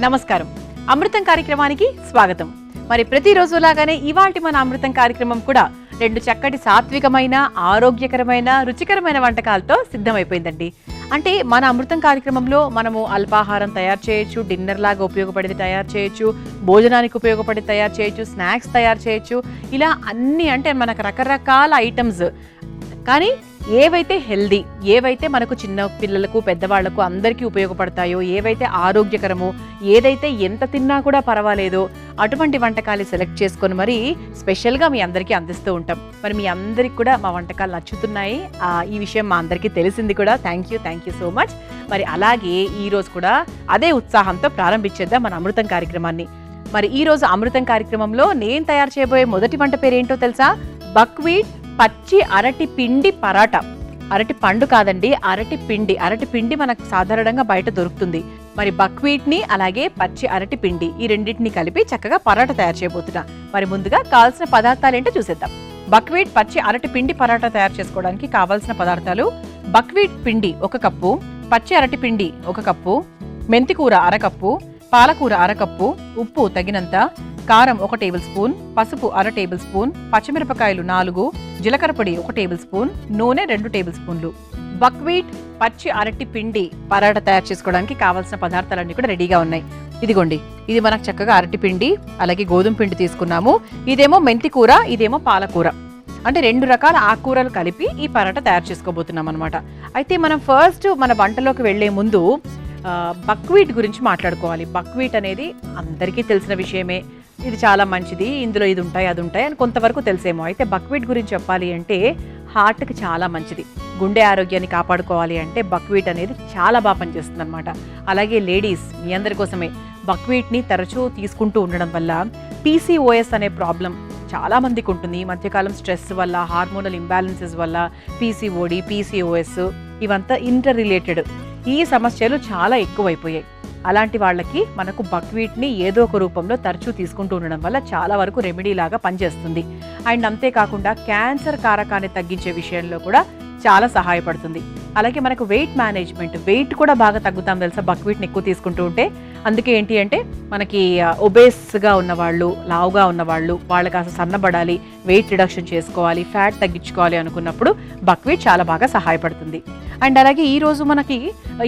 నమస్కారం. అమృతం కార్యక్రమానికి స్వాగతం. మరి ప్రతిరోజు లాగానే ఇవాల్టి మన అమృతం కార్యక్రమం కూడా రెండు చక్కటి సాత్వికమైన, ఆరోగ్యకరమైన, రుచికరమైన వంటకాలతో సిద్ధమైపోయిందండి. అంటే మన అమృతం కార్యక్రమంలో మనము అల్పాహారం తయారు చేయొచ్చు, డిన్నర్ లాగా ఉపయోగపడేది తయారు చేయొచ్చు, భోజనానికి ఉపయోగపడేది తయారు చేయొచ్చు, స్నాక్స్ తయారు చేయొచ్చు. ఇలా అన్ని అంటే మనకు రకరకాల ఐటమ్స్, కానీ ఏవైతే హెల్దీ, ఏవైతే మనకు చిన్న పిల్లలకు పెద్దవాళ్లకు అందరికీ ఉపయోగపడతాయో, ఏవైతే ఆరోగ్యకరమో, ఏదైతే ఎంత తిన్నా కూడా పర్వాలేదో అటువంటి వంటకాలు సెలెక్ట్ చేసుకొని మరి స్పెషల్గా మీ అందరికీ అందిస్తూ ఉంటాం. మరి మీ అందరికి కూడా మా వంటకాలు నచ్చుతున్నాయి. ఈ విషయం మా అందరికీ తెలిసింది కూడా. Thank you so much. మరి అలాగే ఈరోజు కూడా అదే ఉత్సాహంతో ప్రారంభించేద్దాం మన అమృతం కార్యక్రమాన్ని. మరి ఈరోజు అమృతం కార్యక్రమంలో నేను తయారు చేయబోయే మొదటి వంట పేరు ఏంటో తెలుసా? బక్వీట్ పచ్చి అరటి పిండి పరాటా. అరటి పండు కాదండి, అరటి పిండి. అరటి పిండి మనకు సాధారణంగా బయట దొరుకుతుంది. మరి బక్వీట్ ని అలాగే పచ్చి అరటి పిండి ఈ రెండింటిని కలిపి చక్కగా పరాటా తయారు చేయబోతున్నా. మరి ముందుగా కావాల్సిన పదార్థాలు ఏంటో చూసేద్దాం. బక్వీట్ పచ్చి అరటి పిండి పరాటా తయారు చేసుకోవడానికి కావాల్సిన పదార్థాలు: బక్వీట్ పిండి 1 కప్పు, పచ్చి అరటి పిండి 1 కప్పు, మెంతికూర 1/2 కప్పు, పాలకూర 1/2 కప్పు, ఉప్పు తగినంత, కారం 1 టేబుల్ స్పూన్, పసుపు 1/2 టేబుల్ స్పూన్, పచ్చిమిరపకాయలు 4, జీలకర్ర పొడి 1 టేబుల్ స్పూన్, నూనె 2 టేబుల్ స్పూన్లు. బక్వీట్ పచ్చి అరటి పిండి పరాటా తయారు చేసుకోవడానికి కావాల్సిన పదార్థాలన్నీ కూడా రెడీగా ఉన్నాయి. ఇదిగోండి, ఇది మనకు చక్కగా అరటి పిండి, అలాగే గోధుమ పిండి తీసుకున్నాము. ఇదేమో మెంతికూర, ఇదేమో పాలకూర. అంటే 2 రకాల ఆకుకూరలు కలిపి ఈ పరాటా తయారు చేసుకోబోతున్నాం అనమాట. అయితే మనం ఫస్ట్ మన వంటలోకి వెళ్లే ముందు బక్వీట్ గురించి మాట్లాడుకోవాలి. బక్వీట్ అనేది అందరికీ తెలిసిన విషయమే. ఇది చాలా మంచిది, ఇందులో ఇది ఉంటాయి అది ఉంటాయి అని కొంతవరకు తెలిసేమో. అయితే బక్వీట్ గురించి చెప్పాలి అంటే హార్ట్కి చాలా మంచిది. గుండె ఆరోగ్యాన్ని కాపాడుకోవాలి అంటే బక్వీట్ అనేది చాలా బాగా పనిచేస్తుంది అనమాట. అలాగే లేడీస్, మీ అందరి కోసమే బక్వీట్ని తరచూ తీసుకుంటూ ఉండడం వల్ల పీసీఓఎస్ అనే ప్రాబ్లం చాలా మందికి ఉంటుంది. ఈ మధ్యకాలం స్ట్రెస్ వల్ల, హార్మోనల్ ఇంబ్యాలెన్సెస్ వల్ల పీసీఓడి, పీసీఓఎస్ ఇవంతా ఇంటర్ రిలేటెడ్. ఈ సమస్యలు చాలా ఎక్కువైపోయాయి. అలాంటి వాళ్ళకి మనకు బక్వీట్ని ఏదో ఒక రూపంలో తరచూ తీసుకుంటూ ఉండడం వల్ల చాలా వరకు రెమెడీ లాగా పనిచేస్తుంది. అండ్ అంతేకాకుండా క్యాన్సర్ కారకాన్ని తగ్గించే విషయంలో కూడా చాలా సహాయపడుతుంది. అలాగే మనకు వెయిట్ మేనేజ్మెంట్, వెయిట్ కూడా బాగా తగ్గుతాం తెలుసా బక్వీట్ని ఎక్కువ తీసుకుంటూ ఉంటే. అందుకే ఏంటి అంటే మనకి ఒబేస్గా ఉన్నవాళ్ళు, లావుగా ఉన్నవాళ్ళు, వాళ్ళకి అసలు సన్నబడాలి, వెయిట్ రిడక్షన్ చేసుకోవాలి, ఫ్యాట్ తగ్గించుకోవాలి అనుకున్నప్పుడు బక్వీట్ చాలా బాగా సహాయపడుతుంది. అండ్ అలాగే ఈరోజు మనకి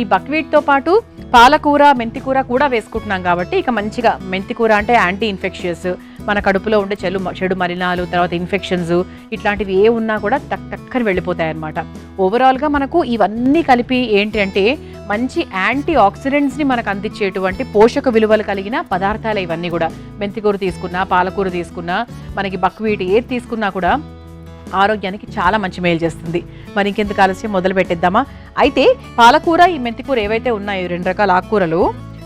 ఈ బక్వీట్తో పాటు పాలకూర, మెంతికూర కూడా వేసుకుంటున్నాం కాబట్టి ఇక మంచిగా మెంతికూర అంటే యాంటీ ఇన్ఫెక్షియస్, మన కడుపులో ఉండే చెడు మలినాలు, తర్వాత ఇన్ఫెక్షన్స్ ఇట్లాంటివి ఏ ఉన్నా కూడా టక్కని వెళ్ళిపోతాయి అన్నమాట. ఓవరాల్గా మనకు ఇవన్నీ కలిపి ఏంటి అంటే మంచి యాంటీ ఆక్సిడెంట్స్ని మనకు అందించేటువంటి పోషక విలువలు కలిగిన పదార్థాలు ఇవన్నీ కూడా. మెంతికూర తీసుకున్నా, పాలకూర తీసుకున్నా, మనకి బక్వీట్ ఏది తీసుకున్నా కూడా ఆరోగ్యానికి చాలా మంచి మేలు చేస్తుంది. మరి ఇంకెందుకు ఆలస్యం, మొదలు పెట్టేద్దామా? అయితే పాలకూర, ఈ మెంతికూర ఏవైతే ఉన్నాయో 2 రకాల ఆకుకూరలు,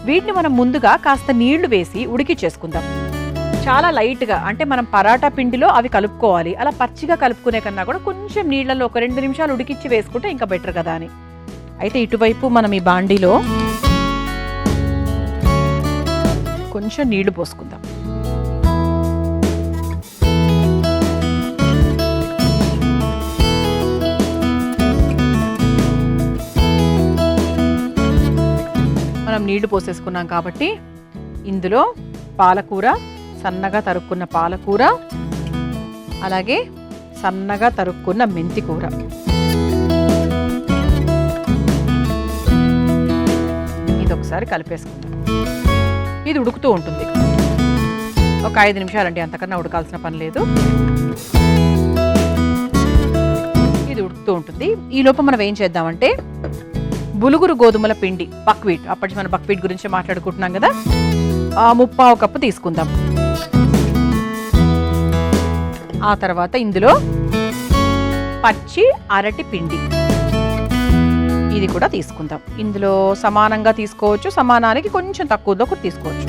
వీటిని మనం ముందుగా కాస్త నీళ్లు వేసి ఉడికిచ్చేసుకుందాం. చాలా లైట్గా, అంటే మనం పరాటా పిండిలో అవి కలుపుకోవాలి. అలా పచ్చిగా కలుపుకునే కన్నా కూడా కొంచెం నీళ్లలో ఒక 2 నిమిషాలు ఉడికిచ్చి వేసుకుంటే ఇంకా బెటర్ కదా అని. అయితే ఇటువైపు మనం ఈ బాండీలో కొంచెం నీళ్లు పోసుకుందాం. మనం నీళ్లు పోసేసుకున్నాం కాబట్టి ఇందులో పాలకూర, సన్నగా తరుక్కున్న పాలకూర, అలాగే సన్నగా తరుక్కున్న మెంతికూర, ఇది ఒకసారి కలిపేసుకుందాం. ఇది ఉడుకుతూ ఉంటుంది ఒక 5 నిమిషాలండి, అంతకన్నా ఉడకాల్సిన పని లేదు. ఇది ఉడుకుతూ ఉంటుంది. ఈ లోపల మనం ఏం చేద్దామంటే బులుగురు గోధుమల పిండి, బక్వీట్, అప్పటి మనం బక్వీట్ గురించి మాట్లాడుకుంటున్నాం కదా, 1/4 కప్పు తీసుకుందాం. ఆ తర్వాత ఇందులో పచ్చి అరటి పిండి, ఇది కూడా తీసుకుందాం. ఇందులో సమానంగా తీసుకోవచ్చు, సమానానికి కొంచెం తక్కువలో కూడా తీసుకోవచ్చు.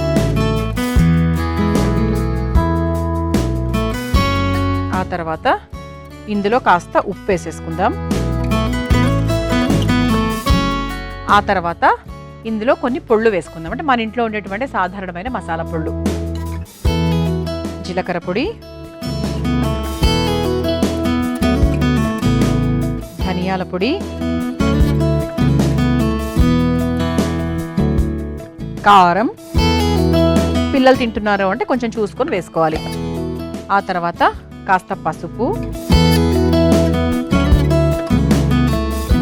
ఆ తర్వాత ఇందులో కాస్త ఉప్పు వేసేసుకుందాం. ఆ తర్వాత ఇందులో కొన్ని పొళ్ళు వేసుకుందాం. అంటే మన ఇంట్లో ఉండేటువంటి సాధారణమైన మసాలా పొళ్ళు: జీలకర్ర పొడి, ధనియాల పొడి, కారం, పిల్లలు తింటున్నారు అంటే కొంచెం చూసుకొని వేసుకోవాలి. ఆ తర్వాత కాస్త పసుపు,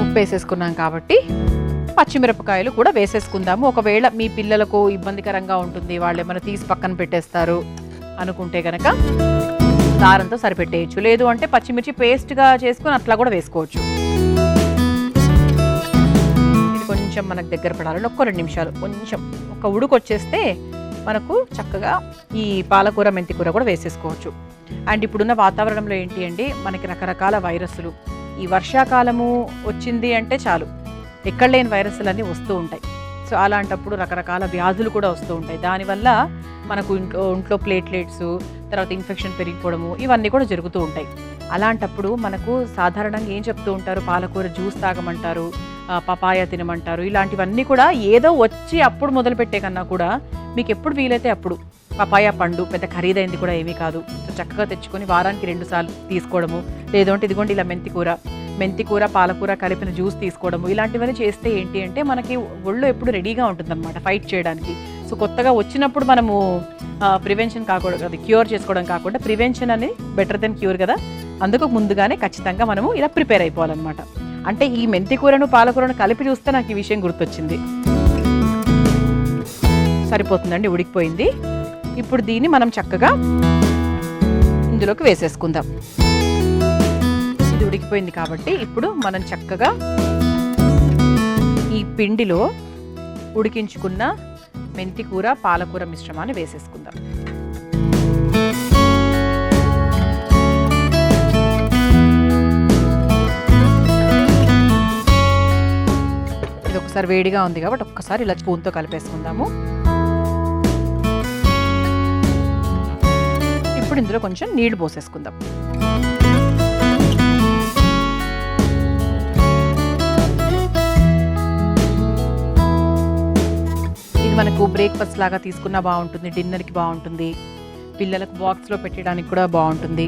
ఉప్పు వేసేసుకున్నాం కాబట్టి పచ్చిమిరపకాయలు కూడా వేసేసుకుందాము. ఒకవేళ మీ పిల్లలకు ఇబ్బందికరంగా ఉంటుంది, వాళ్ళు ఏమైనా తీసి పక్కన పెట్టేస్తారు అనుకుంటే కనుక కారంతో సరిపెట్టేయచ్చు. లేదు అంటే పచ్చిమిర్చి పేస్ట్గా చేసుకుని అట్లా కూడా వేసుకోవచ్చు. ఇది కొంచెం మనకు దగ్గర పడాలని ఒక్క 2 నిమిషాలు కొంచెం ఒక ఉడుకు వచ్చేస్తే మనకు చక్కగా ఈ పాలకూర మెంతికూర కూడా వేసేసుకోవచ్చు. అండ్ ఇప్పుడున్న వాతావరణంలో ఏంటి అండి, మనకి రకరకాల వైరస్లు, ఈ వర్షాకాలము వచ్చింది అంటే చాలు ఎక్కడ లేని వైరస్లు అన్నీ వస్తూ ఉంటాయి. సో అలాంటప్పుడు రకరకాల వ్యాధులు కూడా వస్తూ ఉంటాయి. దానివల్ల మనకు ఒంట్లో ప్లేట్లెట్స్, తర్వాత ఇన్ఫెక్షన్ పెరిగిపోవడము ఇవన్నీ కూడా జరుగుతూ ఉంటాయి. అలాంటప్పుడు మనకు సాధారణంగా ఏం చెప్తూ ఉంటారు, పాలకూర జ్యూస్ తాగమంటారు, పపాయ తినమంటారు. ఇలాంటివన్నీ కూడా ఏదో వచ్చి అప్పుడు మొదలుపెట్టే కన్నా కూడా మీకు ఎప్పుడు వీలైతే అప్పుడు పపాయ పండు పెద్ద ఖరీదైంది కూడా ఏమీ కాదు. సో చక్కగా తెచ్చుకొని వారానికి 2 సార్లు తీసుకోవడము, లేదంటే ఇదిగోండి ఇలా మెంతికూర పాలకూర కలిపిన జ్యూస్ తీసుకోవడము, ఇలాంటివన్నీ చేస్తే ఏంటి అంటే మనకి ఒళ్ళు ఎప్పుడు రెడీగా ఉంటుందన్నమాట ఫైట్ చేయడానికి. సో కొత్తగా వచ్చినప్పుడు మనము ప్రివెన్షన్ కాకూడదు, అది క్యూర్ చేసుకోవడం కాకుండా ప్రివెన్షన్ అనేది బెటర్ దెన్ క్యూర్ కదా. అందుకు ముందుగానే ఖచ్చితంగా మనము ఇలా ప్రిపేర్ అయిపోవాలన్నమాట. అంటే ఈ మెంతికూరను పాలకూరను కలిపి చూస్తే నాకు ఈ విషయం గుర్తొచ్చింది. సరిపోతుందండి, ఉడికిపోయింది. ఇప్పుడు దీన్ని మనం చక్కగా ఇందులోకి వేసేసుకుందాం. ఇది ఉడికిపోయింది కాబట్టి ఇప్పుడు మనం చక్కగా ఈ పిండిలో ఉడికించుకున్న మెంతికూర పాలకూర మిశ్రమాన్ని వేసేసుకుందాం. ఇది ఒకసారి వేడిగా ఉంది కాబట్టి ఒక్కసారి ఇలా స్పూన్తో కలిపేసుకుందాము. ఇప్పుడు ఇందులో కొంచెం నీళ్లు పోసేసుకుందాం. ఇది మనకు బ్రేక్ఫాస్ట్ లాగా తీసుకున్నా బాగుంటుంది, డిన్నర్కి బాగుంటుంది, పిల్లలకు బాక్స్లో పెట్టడానికి కూడా బాగుంటుంది.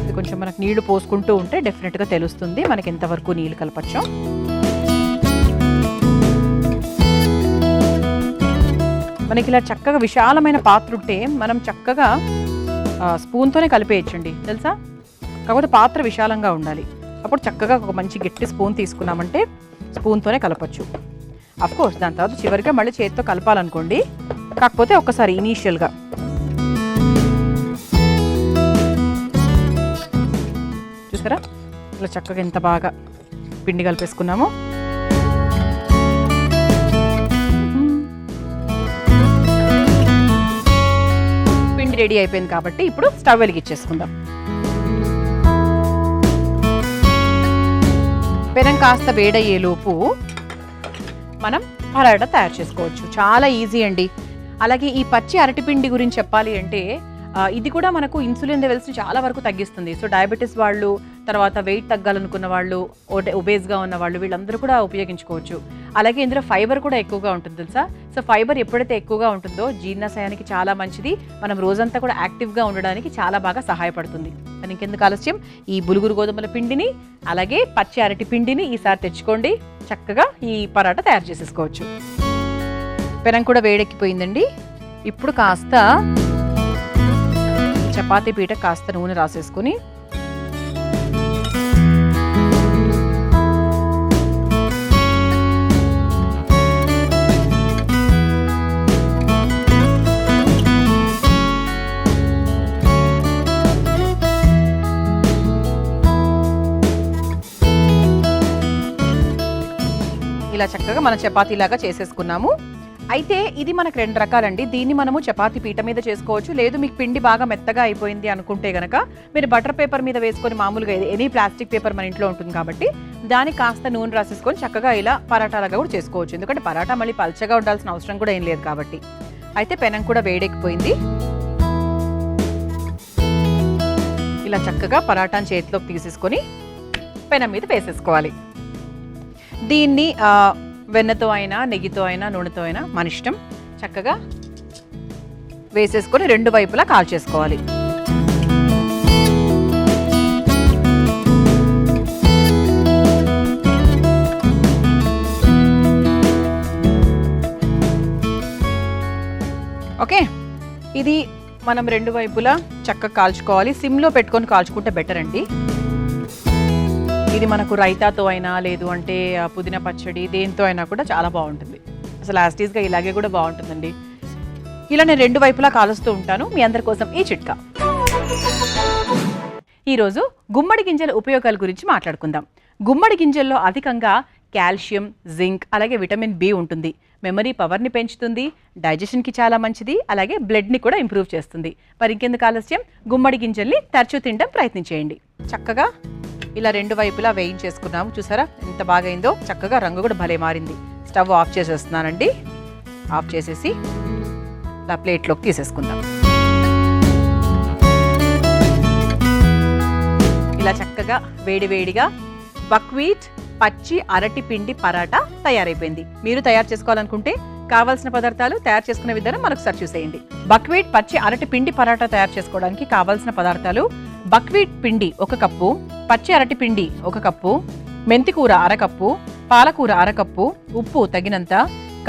ఇది కొంచెం మనకు నీళ్లు పోసుకుంటూ ఉంటే డెఫినెట్గా తెలుస్తుంది మనకి ఎంతవరకు నీళ్ళు కలపచ్చో. మనకి ఇలా చక్కగా విశాలమైన పాత్ర ఉంటే మనం చక్కగా స్పూన్తోనే కలిపేయచ్చండి, తెలుసా. కాకపోతే పాత్ర విశాలంగా ఉండాలి. అప్పుడు చక్కగా ఒక మంచి గట్టి స్పూన్ తీసుకున్నామంటే స్పూన్తోనే కలపచ్చు. అఫ్కోర్స్ దాని తర్వాత చివరిగా మళ్ళీ చేతితో కలపాలనుకోండి. కాకపోతే ఒకసారి ఇనీషియల్గా చూసారా ఇలా చక్కగా ఎంత బాగా పిండి కలిపేసుకున్నామో. రెడీ అయిపోయింది కాబట్టి ఇప్పుడు స్టవ్ వెలిగించేసుకుందాం. పెనం కాస్త వేడయ్యేలోపు మనం పరాటా తయారు చేసుకోవచ్చు. చాలా ఈజీ అండి. అలాగే ఈ పచ్చి అరటిపిండి గురించి చెప్పాలి అంటే ఇది కూడా మనకు ఇన్సులిన్ లెవెల్స్ చాలా వరకు తగ్గిస్తుంది. సో డయాబెటీస్ వాళ్ళు, తర్వాత వెయిట్ తగ్గాలనుకున్న వాళ్ళు, ఒబేస్గా ఉన్న వాళ్ళు వీళ్ళందరూ కూడా ఉపయోగించుకోవచ్చు. అలాగే ఇందులో ఫైబర్ కూడా ఎక్కువగా ఉంటుంది తెలుసా. సో ఫైబర్ ఎప్పుడైతే ఎక్కువగా ఉంటుందో జీర్ణాశయానికి చాలా మంచిది, మనం రోజంతా కూడా యాక్టివ్గా ఉండడానికి చాలా బాగా సహాయపడుతుంది. కానీ ఇంకెందుకు ఆలస్యం, ఈ బులుగురు గోధుమల పిండిని అలాగే పచ్చి అరటి పిండిని ఈసారి తెచ్చుకోండి, చక్కగా ఈ పరాటా తయారు చేసేసుకోవచ్చు. పెనం కూడా వేడెక్కిపోయిందండి. ఇప్పుడు కాస్త చపాతీ పీట కాస్త నూనె రాసేసుకొని ఇలా చక్కగా మనం చపాతీలాగా చేసేసుకున్నాము. అయితే ఇది మనకు 2 రకాలండి. దీన్ని మనము చపాతీ పీట మీద చేసుకోవచ్చు, లేదు మీకు పిండి బాగా మెత్తగా అయిపోయింది అనుకుంటే కనుక మీరు బటర్ పేపర్ మీద వేసుకొని, మామూలుగా ఎనీ ప్లాస్టిక్ పేపర్ మన ఇంట్లో ఉంటుంది కాబట్టి దానికి కాస్త నూనె రాసేసుకొని చక్కగా ఇలా పరాటాలాగా కూడా చేసుకోవచ్చు. ఎందుకంటే పరాటా మళ్ళీ పల్చగా ఉండాల్సిన అవసరం కూడా ఏం లేదు కాబట్టి. అయితే పెనం కూడా వేడెక్కిపోయింది. ఇలా చక్కగా పరాటాని చేతిలోకి తీసేసుకొని పెనం మీద వేసేసుకోవాలి. దీన్ని వెన్నతో అయినా, నెయ్యితో అయినా, నూనెతో అయినా మన ఇష్టం. చక్కగా వేసేసుకొని 2 వైపులా కాల్చేసుకోవాలి. ఓకే, ఇది మనం రెండు వైపులా చక్కగా కాల్చుకోవాలి. సిమ్లో పెట్టుకొని కాల్చుకుంటే బెటర్ అండి. ఇది మనకు రైతాతో అయినా లేదు అంటే పుదీనా పచ్చడి దేంతో అయినా కూడా చాలా బాగుంటుంది. అసలు యాస్టీస్గా ఇలాగే కూడా బాగుంటుందండి. ఇలా నేను రెండు వైపులా కాలుస్తూ ఉంటాను. మీ అందరి కోసం ఈ చిట్కా. ఈరోజు గుమ్మడి గింజల ఉపయోగాల గురించి మాట్లాడుకుందాం. గుమ్మడి గింజల్లో అధికంగా కాల్షియం, జింక్, అలాగే విటమిన్ బి ఉంటుంది. మెమరీ పవర్ని పెంచుతుంది, డైజెషన్కి చాలా మంచిది, అలాగే బ్లడ్ని కూడా ఇంప్రూవ్ చేస్తుంది. మరి ఇంకెందుకు ఆలస్యం, గుమ్మడి గింజల్ని తరచూ తినడం ప్రయత్నించేయండి. చక్కగా ఇలా రెండు వైపులా వేయించేసుకున్నాము. చూసారా ఎంత బాగా అయిందో, చక్కగా రంగు కూడా భలే మారింది. Stove off చేసేస్తున్నానండి. ఆఫ్ చేసేసి ఇలా ప్లేట్లోకి తీసేసుకుందాం. ఇలా చక్కగా వేడివేడిగా బక్వీట్ పచ్చి అరటి పిండి పరాటా తయారైపోయింది. మీరు తయారు చేసుకోవాలనుకుంటే కావాల్సిన పదార్థాలు, తయారు చేసుకునే విధానం మరొకసారి చూసేయండి. బక్వీట్ పచ్చి అరటి పిండి పరాటా తయారు చేసుకోవడానికి కావాల్సిన పదార్థాలు: బక్వీట్ పిండి 1 కప్పు, పచ్చి అరటి పిండి 1 కప్పు, మెంతికూర 1/2 కప్పు, పాలకూర 1/2 కప్పు, ఉప్పు తగినంత,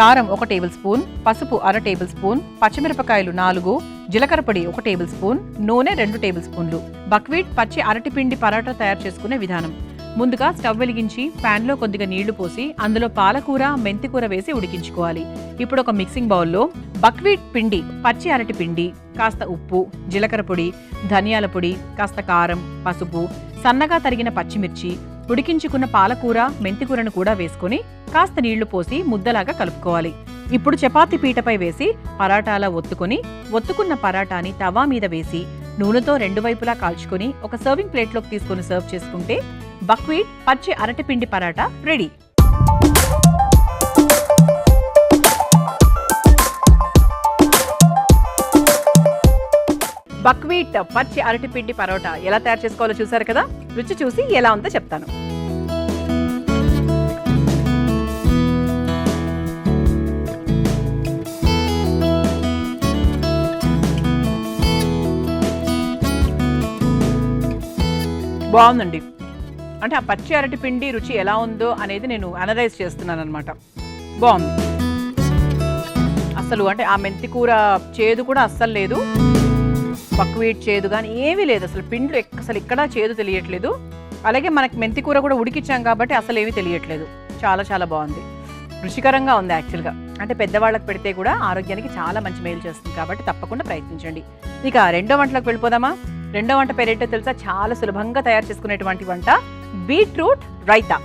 కారం 1 టేబుల్ స్పూన్, పసుపు 1/2 టేబుల్ స్పూన్, పచ్చిమిరపకాయలు 4, జీలకర్ర పొడి 1 టేబుల్ స్పూన్, నూనె 2 టేబుల్ స్పూన్లు. బక్వీట్ పచ్చి అరటి పిండి పరాటా తయారు చేసుకునే విధానం: ముందుగా స్టవ్ వెలిగించి ప్యాన్లో కొద్దిగా నీళ్లు పోసి అందులో పాలకూర, మెంతికూర వేసి ఉడికించుకోవాలి. ఇప్పుడు ఒక మిక్సింగ్ బౌల్లో బక్వీట్ పిండి, పచ్చి అరటి పిండి, కాస్త ఉప్పు, జీలకర్ర పొడి, ధనియాల పొడి, కాస్త కారం, పసుపు, సన్నగా తరిగిన పచ్చిమిర్చి, ఉడికించుకున్న పాలకూర, మెంతికూరను కూడా వేసుకొని కాస్త నీళ్లు పోసి ముద్దలాగా కలుపుకోవాలి. ఇప్పుడు చపాతీ పీటపై వేసి పరాటాలా ఒత్తుకున్న పరాటాని తవా మీద వేసి నూనెతో రెండు వైపులా కాల్చుకొని ఒక సర్వింగ్ ప్లేట్లోకి తీసుకొని సర్వ్ చేసుకుంటే బక్వీట్ పచ్చి అరటిపిండి పరాటా రెడీ. బక్వీట్ పచ్చి అరటిపిండి పరోటా ఎలా తయారు చేసుకోవాలో చూసారు కదా. రుచి చూసి ఎలా ఉందో చెప్తాను. బాగుందండి. అంటే ఆ పచ్చి అరటి పిండి రుచి ఎలా ఉందో అనేది నేను అనలైజ్ చేస్తున్నాను అనమాట. బాగుంది అసలు. అంటే ఆ మెంతికూర చేదు కూడా అస్సలు లేదు, బక్వీట్ చేదు కానీ ఏమీ లేదు. అసలు పిండిలో అసలు ఇక్కడ చేదు తెలియట్లేదు. అలాగే మనకి మెంతికూర కూడా ఉడికిచ్చాం కాబట్టి అసలు ఏమీ తెలియట్లేదు. చాలా చాలా బాగుంది, రుచికరంగా ఉంది యాక్చువల్గా. అంటే పెద్దవాళ్ళకి పెడితే కూడా ఆరోగ్యానికి చాలా మంచి మేలు చేస్తుంది కాబట్టి తప్పకుండా ప్రయత్నించండి. ఇక రెండో వంటలోకి వెళ్ళిపోదామా. రెండో వంట పేరేంటో తెలుసా? చాలా సులభంగా తయారు చేసుకునేటువంటి వంట బీట్రూట్ రైతా.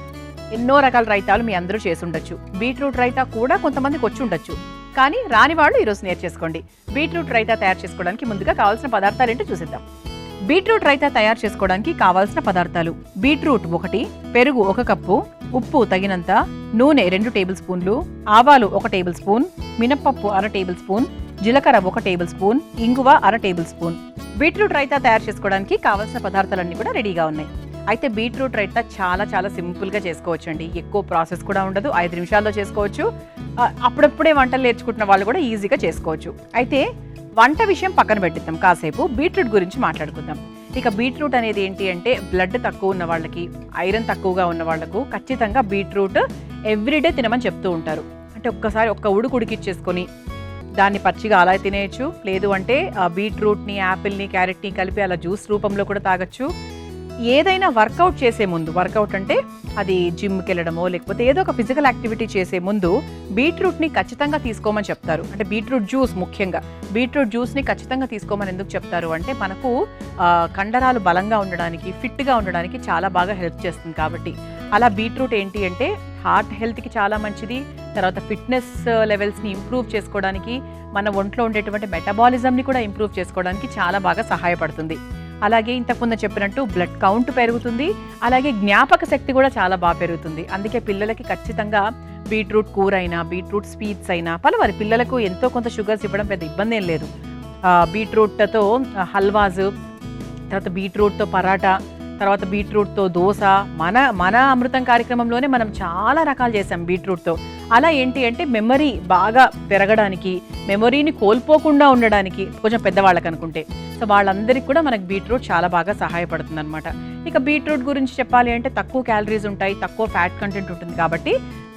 ఎన్నో రకాల రైతాలు మీ అందరూ చేసి ఉండొచ్చు. బీట్రూట్ రైతా కూడా కొంతమందికి వచ్చి ఉండొచ్చు, కానీ రాని వాళ్ళు ఈరోజు నేర్చేసుకోండి. బీట్రూట్ రైతా తయారు చేసుకోవడానికి ముందుగా కావాల్సిన పదార్థాలు ఏంటో చూసిద్దాం. బీట్రూట్ రైతా తయారు చేసుకోవడానికి కావాల్సిన పదార్థాలు: బీట్రూట్ 1, పెరుగు 1 కప్పు, ఉప్పు తగినంత, నూనె 2 టేబుల్ స్పూన్లు, ఆవాలు 1 టేబుల్ స్పూన్, మినపప్పు 1/2 టేబుల్ స్పూన్, జీలకర్ర 1 టేబుల్ స్పూన్, ఇంగువ 1/2 టేబుల్ స్పూన్. బీట్రూట్ రైతా తయారు చేసుకోవడానికి కావాల్సిన పదార్థాలన్నీ కూడా రెడీగా ఉన్నాయి. అయితే బీట్రూట్ రైతా చాలా చాలా సింపుల్గా చేసుకోవచ్చు అండి. ఎక్కువ ప్రాసెస్ కూడా ఉండదు, 5 నిమిషాల్లో చేసుకోవచ్చు. అప్పుడప్పుడే వంటలు నేర్చుకుంటున్న వాళ్ళు కూడా ఈజీగా చేసుకోవచ్చు. అయితే వంట విషయం పక్కన పెట్టిద్దాం, కాసేపు బీట్రూట్ గురించి మాట్లాడుకుందాం. ఇక బీట్రూట్ అనేది ఏంటి అంటే, బ్లడ్ తక్కువ ఉన్న వాళ్ళకి, ఐరన్ తక్కువగా ఉన్న వాళ్ళకు ఖచ్చితంగా బీట్రూట్ ఎవ్రీడే తినమని చెప్తూ ఉంటారు. అంటే ఒక్కసారి ఒక్క ఉడికిచ్చేసుకొని దాన్ని పచ్చిగా అలా తినేయచ్చు. లేదు అంటే బీట్రూట్ని, యాపిల్ని, క్యారెట్ని కలిపి అలా జ్యూస్ రూపంలో కూడా తాగొచ్చు. ఏదైనా వర్కౌట్ చేసే ముందు, వర్కౌట్ అంటే అది జిమ్కి వెళ్ళడమో లేకపోతే ఏదో ఒక ఫిజికల్ యాక్టివిటీ చేసే ముందు బీట్రూట్ని ఖచ్చితంగా తీసుకోమని చెప్తారు. అంటే బీట్రూట్ జ్యూస్, ముఖ్యంగా బీట్రూట్ జ్యూస్ని ఖచ్చితంగా తీసుకోమని ఎందుకు చెప్తారు అంటే, మనకు కండరాలు బలంగా ఉండడానికి, ఫిట్గా ఉండడానికి చాలా బాగా హెల్ప్ చేస్తుంది కాబట్టి. అలా బీట్రూట్ ఏంటి అంటే హార్ట్ హెల్త్కి చాలా మంచిది. తర్వాత ఫిట్నెస్ లెవెల్స్ని ఇంప్రూవ్ చేసుకోవడానికి, మన ఒంట్లో ఉండేటువంటి మెటబాలిజంని కూడా ఇంప్రూవ్ చేసుకోవడానికి చాలా బాగా సహాయపడుతుంది. అలాగే ఇంతకుముందు చెప్పినట్టు బ్లడ్ కౌంట్ పెరుగుతుంది, అలాగే జ్ఞాపక శక్తి కూడా చాలా బాగా పెరుగుతుంది. అందుకే పిల్లలకి ఖచ్చితంగా బీట్రూట్ కూర అయినా, బీట్రూట్ స్వీట్స్ అయినా, పలువారి పిల్లలకు ఎంతో కొంత షుగర్స్ ఇవ్వడం పెద్ద ఇబ్బంది ఏం లేదు. బీట్రూట్తో హల్వాస్, తర్వాత బీట్రూట్తో పరాటా, తర్వాత బీట్రూట్తో దోశ, మన అమృతం కార్యక్రమంలోనే మనం చాలా రకాలు చేసాం బీట్రూట్తో. అలా ఏంటి అంటే మెమరీ బాగా పెరగడానికి, మెమరీని కోల్పోకుండా ఉండడానికి, కొంచెం పెద్దవాళ్ళకి అనుకుంటే, సో వాళ్ళందరికీ కూడా మనకు బీట్రూట్ చాలా బాగా సహాయపడుతుంది అనమాట. ఇక బీట్రూట్ గురించి చెప్పాలి అంటే తక్కువ క్యాలరీస్ ఉంటాయి, తక్కువ ఫ్యాట్ కంటెంట్ ఉంటుంది కాబట్టి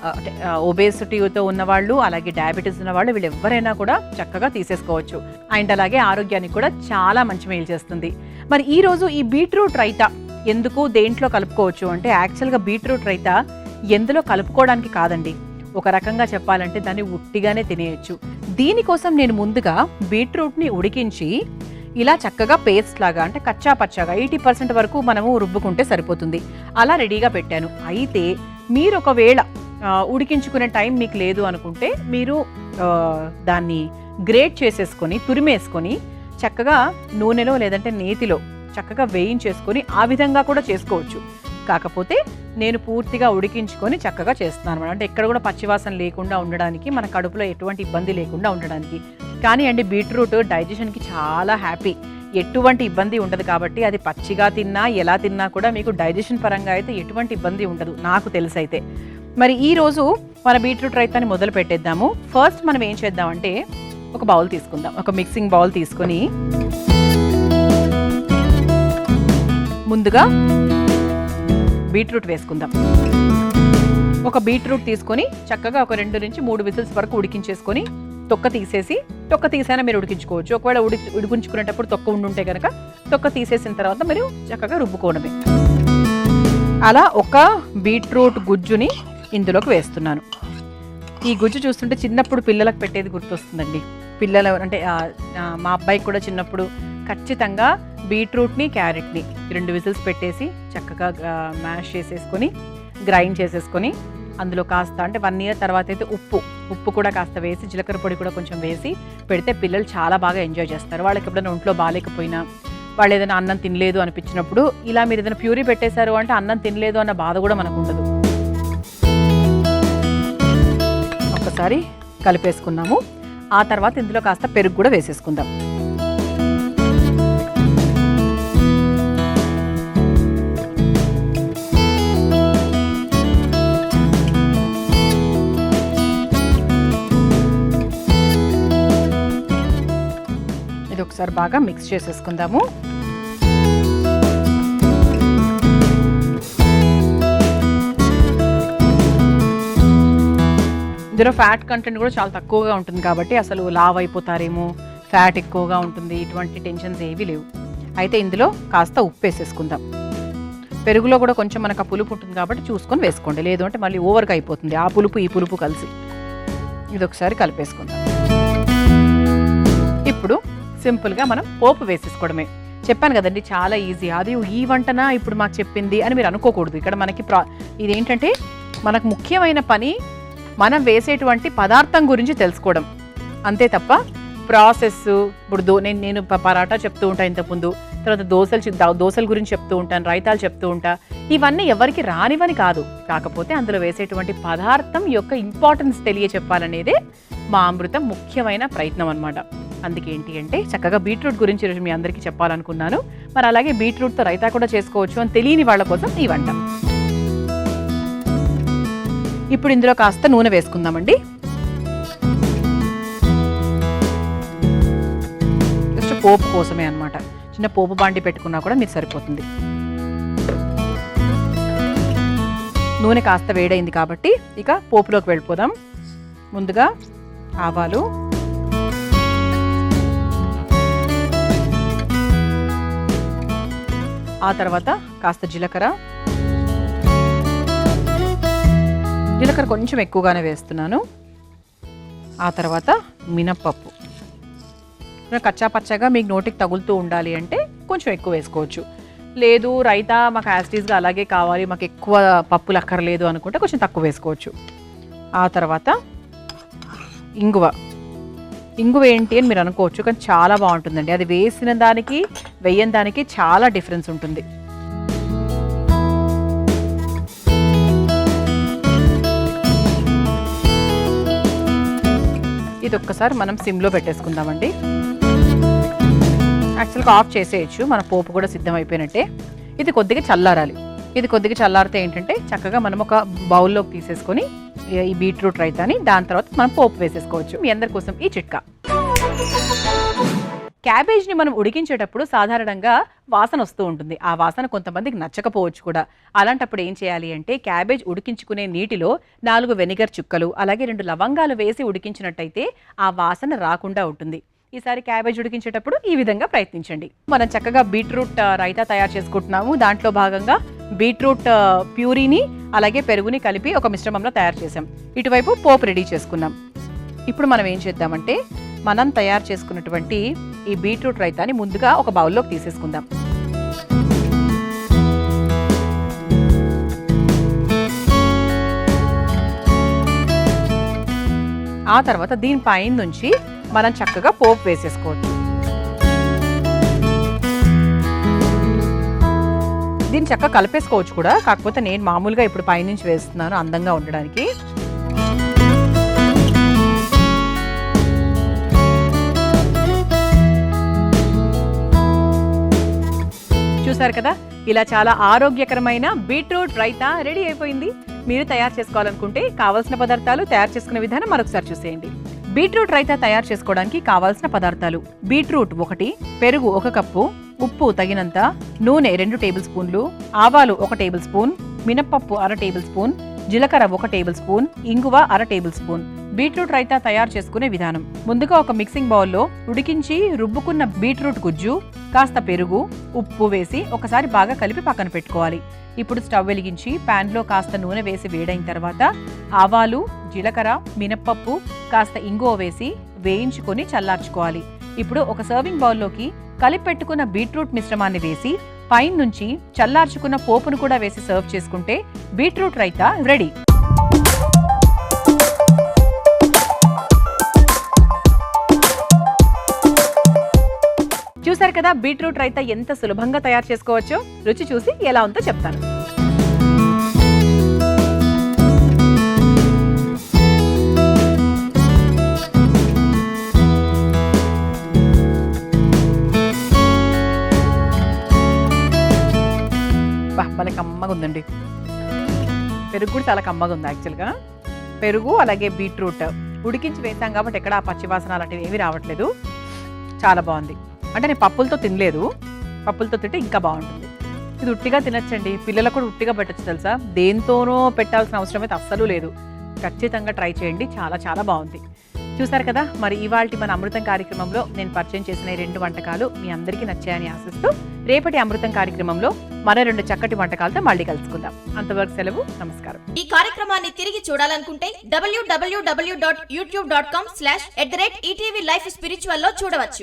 అంటే ఒబేసిటీతో ఉన్నవాళ్ళు, అలాగే డయాబెటీస్ ఉన్నవాళ్ళు, వీళ్ళు ఎవరైనా కూడా చక్కగా తీసేసుకోవచ్చు. అండ్ అలాగే ఆరోగ్యానికి కూడా చాలా మంచి మేలు చేస్తుంది. మరి ఈరోజు ఈ బీట్రూట్ రైతా ఎందుకు, దేంట్లో కలుపుకోవచ్చు అంటే, యాక్చువల్గా బీట్రూట్ రైతా ఎందులో కలుపుకోవడానికి కాదండి. ఒక రకంగా చెప్పాలంటే దాన్ని ఉట్టిగానే తినేయచ్చు. దీనికోసం నేను ముందుగా బీట్రూట్ని ఉడికించి ఇలా చక్కగా పేస్ట్ లాగా, అంటే కచ్చా పచ్చాగా 80% వరకు మనము రుబ్బుకుంటే సరిపోతుంది, అలా రెడీగా పెట్టాను. అయితే మీరు ఒకవేళ ఉడికించుకునే టైం మీకు లేదు అనుకుంటే మీరు దాన్ని గ్రేట్ చేసేసుకొని తురిమేసుకొని చక్కగా నూనెలో లేదంటే నేతిలో చక్కగా వేయించేసుకొని ఆ విధంగా కూడా చేసుకోవచ్చు. కాకపోతే నేను పూర్తిగా ఉడికించుకొని చక్కగా చేస్తున్నాను అనమాట. అంటే ఎక్కడ కూడా పచ్చివాసన లేకుండా ఉండడానికి, మన కడుపులో ఎటువంటి ఇబ్బంది లేకుండా ఉండడానికి. కానీ అండి బీట్రూట్ డైజెషన్కి చాలా హ్యాపీ, ఎటువంటి ఇబ్బంది ఉండదు. కాబట్టి అది పచ్చిగా తిన్నా ఎలా తిన్నా కూడా మీకు డైజెషన్ పరంగా అయితే ఎటువంటి ఇబ్బంది ఉండదు నాకు తెలిసైతే. మరి ఈరోజు మన బీట్రూట్ రైతాని మొదలు పెట్టేద్దాము. ఫస్ట్ మనం ఏం చేద్దామంటే ఒక బౌల్ తీసుకుందాం. ఒక మిక్సింగ్ బౌల్ తీసుకొని ముందుగా బీట్రూట్ వేసుకుందాం. ఒక బీట్రూట్ తీసుకొని చక్కగా ఒక 2 నుంచి 3 విజిల్స్ వరకు ఉడికించేసుకొని తొక్క తీసేసి, తొక్క తీసైనా మీరు ఉడికించుకోవచ్చు. ఒకవేళ ఉడికించుకునేటప్పుడు తొక్క ఉండుంటే కనుక తొక్క తీసేసిన తర్వాత మీరు చక్కగా రుబ్బుకోవడమే. అలా ఒక బీట్రూట్ గుజ్జుని ఇందులోకి వేస్తున్నాను. ఈ గుజ్జు చూస్తుంటే చిన్నప్పుడు పిల్లలకు పెట్టేది గుర్తొస్తుందండి. పిల్లలు అంటే మా అబ్బాయికి కూడా చిన్నప్పుడు ఖచ్చితంగా బీట్రూట్ని క్యారెట్ని 2 విజిల్స్ పెట్టేసి చక్కగా మ్యాష్ చేసేసుకొని గ్రైండ్ చేసేసుకొని అందులో కాస్త, అంటే 1 ఇయర్ తర్వాత అయితే ఉప్పు కూడా కాస్త వేసి, జీలకర్ర పొడి కూడా కొంచెం వేసి పెడితే పిల్లలు చాలా బాగా ఎంజాయ్ చేస్తారు. వాళ్ళకి ఎప్పుడైనా ఒంట్లో బాగాలేకపోయినా, వాళ్ళు ఏదైనా అన్నం తినలేదు అనిపించినప్పుడు ఇలా మీరు ఏదైనా ప్యూరీ పెట్టేశారు అంటే అన్నం తినలేదు అన్న బాధ కూడా మనకు ఉండదు. ఒక్కసారి కలిపేసుకున్నాము. ఆ తర్వాత ఇందులో కాస్త పెరుగు కూడా వేసేసుకుందాం. ఇది ఒకసారి బాగా మిక్స్ చేసేసుకుందాము. ఇందులో ఫ్యాట్ కంటెంట్ కూడా చాలా తక్కువగా ఉంటుంది కాబట్టి అసలు లావ్ అయిపోతారేమో, ఫ్యాట్ ఎక్కువగా ఉంటుంది, ఇటువంటి టెన్షన్స్ ఏవీ లేవు. అయితే ఇందులో కాస్త ఉప్పు వేసేసుకుందాం. పెరుగులో కూడా కొంచెం మనకు ఆ పులుపు ఉంటుంది కాబట్టి చూసుకొని వేసుకోండి, లేదు అంటే మళ్ళీ ఓవర్గా అయిపోతుంది ఆ పులుపు ఈ పులుపు కలిసి. ఇది ఒకసారి కలిపేసుకుందాం. ఇప్పుడు సింపుల్గా మనం పోపు వేసేసుకోవడమే. చెప్పాను కదండి చాలా ఈజీ. అది ఈ వంటనా ఇప్పుడు మాకు చెప్పింది అని మీరు అనుకోకూడదు. ఇక్కడ మనకి ఇదేంటంటే మనకు ముఖ్యమైన పని మనం వేసేటువంటి పదార్థం గురించి తెలుసుకోవడం అంతే తప్ప ప్రాసెస్. ఇప్పుడు నేను పరాటా చెప్తూ ఉంటాను ఇంతకుముందు, తర్వాత దోశల గురించి చెప్తూ ఉంటాను, రైతాలు చెప్తూ ఉంటా. ఇవన్నీ ఎవరికి రానివని కాదు, కాకపోతే అందులో వేసేటువంటి పదార్థం యొక్క ఇంపార్టెన్స్ తెలియచెప్పాలనేదే మా అమృతం ముఖ్యమైన ప్రయత్నం అనమాట. అందుకే ఏంటి అంటే చక్కగా బీట్రూట్ గురించి ఈరోజు మీ అందరికీ చెప్పాలనుకున్నాను. మరి అలాగే బీట్రూట్తో రైతా కూడా చేసుకోవచ్చు అని తెలియని వాళ్ళ కోసం ఈ వంట. ఇప్పుడు ఇందులో కాస్త నూనె వేసుకుందామండి. జస్ట్ పోపు కోసమే అనమాట. చిన్న పోపు బాండి పెట్టుకున్నా కూడా మీకు సరిపోతుంది. నూనె కాస్త వేడైంది కాబట్టి ఇక పోపులోకి వెళ్ళిపోదాం. ముందుగా ఆవాలు, ఆ తర్వాత కాస్త జీలకర్ర కొంచెం ఎక్కువగానే వేస్తున్నాను. ఆ తర్వాత మినప్పప్పు. కచ్చా పచ్చగా మీకు నోటికి తగులుతూ ఉండాలి అంటే కొంచెం ఎక్కువ వేసుకోవచ్చు. లేదు రైతా మాకు యాస్టీస్గా అలాగే కావాలి, మాకు ఎక్కువ పప్పులు అక్కర్లేదు అనుకుంటే కొంచెం తక్కువ వేసుకోవచ్చు. ఆ తర్వాత ఇంగువ ఏంటి అని మీరు అనుకోవచ్చు, కానీ చాలా బాగుంటుందండి. అది వేసిన దానికి వేయని దానికి చాలా డిఫరెన్స్ ఉంటుంది. ఇది ఒక్కసారి మనం సిమ్లో పెట్టేసుకుందామండి. యాక్చువల్గా ఆఫ్ చేసేయచ్చు, మన పోపు కూడా సిద్ధం అయిపోయినట్టే. ఇది కొద్దిగా చల్లారాలి. ఇది కొద్దిగా చల్లారితే ఏంటంటే చక్కగా మనం ఒక బౌల్లోకి తీసేసుకొని ఈ బీట్రూట్ రైతాని, దాని తర్వాత మనం పోపు వేసేసుకోవచ్చు. మీ అందరి కోసం ఈ చిట్కా. క్యాబేజ్ని మనం ఉడికించేటప్పుడు సాధారణంగా వాసన వస్తూ ఉంటుంది. ఆ వాసన కొంతమందికి నచ్చకపోవచ్చు కూడా. అలాంటప్పుడు ఏం చేయాలి అంటే క్యాబేజ్ ఉడికించుకునే నీటిలో 4 వెనిగర్ చుక్కలు అలాగే 2 లవంగాలు వేసి ఉడికించినట్టయితే ఆ వాసన రాకుండా ఉంటుంది. ఈసారి క్యాబేజ్ ఉడికించేటప్పుడు ఈ విధంగా ప్రయత్నించండి. మనం చక్కగా బీట్రూట్ రైతా తయారు చేసుకుంటున్నాము. దాంట్లో భాగంగా బీట్రూట్ ప్యూరీని అలాగే పెరుగుని కలిపి ఒక మిశ్రమంలో తయారు చేసాం. ఇటువైపు పోపు రెడీ చేసుకున్నాం. ఇప్పుడు మనం ఏం చేద్దామంటే మనం తయారు చేసుకున్నటువంటి ఈ బీట్రూట్ రైతాని ముందుగా ఒక బౌల్లోకి తీసేసుకుందాం. ఆ తర్వాత దీనిపైన నుంచి మనం చక్కగా పోపు వేసేసుకోవచ్చు. దీన్ని చక్కగా కలిపేసుకోవచ్చు కూడా, కాకపోతే నేను మామూలుగా ఇప్పుడు పైనుంచి వేస్తున్నాను అందంగా ఉండడానికి. చూసారు కదా, ఇలా చాలా ఆరోగ్యకరమైన బీట్రూట్ రైతా రెడీ అయిపోయింది. మీరు తయారు చేసుకోవాలనుకుంటే కావాల్సిన పదార్థాలు, తయారు చేసుకునే విధానం మరొకసారి చూసేయండి. బీట్రూట్ రైతా తయారు చేసుకోవడానికి కావాల్సిన పదార్థాలు: బీట్రూట్ 1, పెరుగు 1 కప్పు, ఉప్పు తగినంత, నూనె 2 టేబుల్ స్పూన్లు, ఆవాలు 1 టేబుల్ స్పూన్, మినప్పప్పు 1/2 టేబుల్ స్పూన్, జీలకర్ర 1 టేబుల్ స్పూన్, ఇంగువ 1/2 టేబుల్ స్పూన్. బీట్రూట్ రైతా తయారు చేసుకునే విధానం: ముందుగా ఒక మిక్సింగ్ బౌల్లో ఉడికించి రుబ్బుకున్న బీట్రూట్ గుజ్జు, కాస్త పెరుగు, ఉప్పు వేసి ఒకసారి బాగా కలిపి పక్కన పెట్టుకోవాలి. ఇప్పుడు స్టవ్ వెలిగించి ప్యాన్లో కాస్త నూనె వేసి వేడైన తర్వాత ఆవాలు, జీలకర్ర, మినప్పప్పు, కాస్త ఇంగువ వేసి వేయించుకొని చల్లార్చుకోవాలి. ఇప్పుడు ఒక సర్వింగ్ బౌల్లోకి కలిపి పెట్టుకున్న బీట్రూట్ మిశ్రమాన్ని వేసి పైన నుంచి చల్లార్చుకున్న పోపును కూడా వేసి సర్వ్ చేసుకుంటే బీట్రూట్ రైతా రెడీ. చూసారు కదా, బీట్రూట్ రైతా ఎంత సులభంగా తయారు చేసుకోవచ్చో. రుచి చూసి ఎలా ఉందో చెప్తాను. భలే కమ్మగా ఉందండి. పెరుగు కూడా చాలా కమ్మగా ఉంది. యాక్చువల్గా పెరుగు అలాగే బీట్రూట్ ఉడికించి వేసాం కాబట్టి ఎక్కడ పచ్చివాసన అలాంటివి ఏమీ రావట్లేదు. చాలా బాగుంది. అంటే నేను పప్పులతో తినలేదు, పప్పులతో తింటే ఇంకా బాగుంటుంది. ఇది ఉట్టిగా తినచ్చండి, పిల్లలకు కూడా ఉట్టిగా పెట్టచ్చు తెలుసా. దేంతోనో పెట్టాల్సిన అవసరం అయితే అస్సలు లేదు. ఖచ్చితంగా ట్రై చేయండి, చాలా చాలా బాగుంది. చూసారు కదా, మరి ఇవాల్టి మన అమృతం కార్యక్రమంలో నేను పరిచయం చేసిన 2 వంటకాలు మీ అందరికీ నచ్చాయని ఆశిస్తూ రేపటి అమృతం కార్యక్రమంలో మరో 2 చక్కటి వంటకాలతో మళ్ళీ కలుసుకుందాం. అంతవరకు సెలవు, నమస్కారం. ఈ కార్యక్రమాన్ని తిరిగి చూడాలనుకుంటే www.youtube.com/ETV Life Spiritual లో చూడవచ్చు.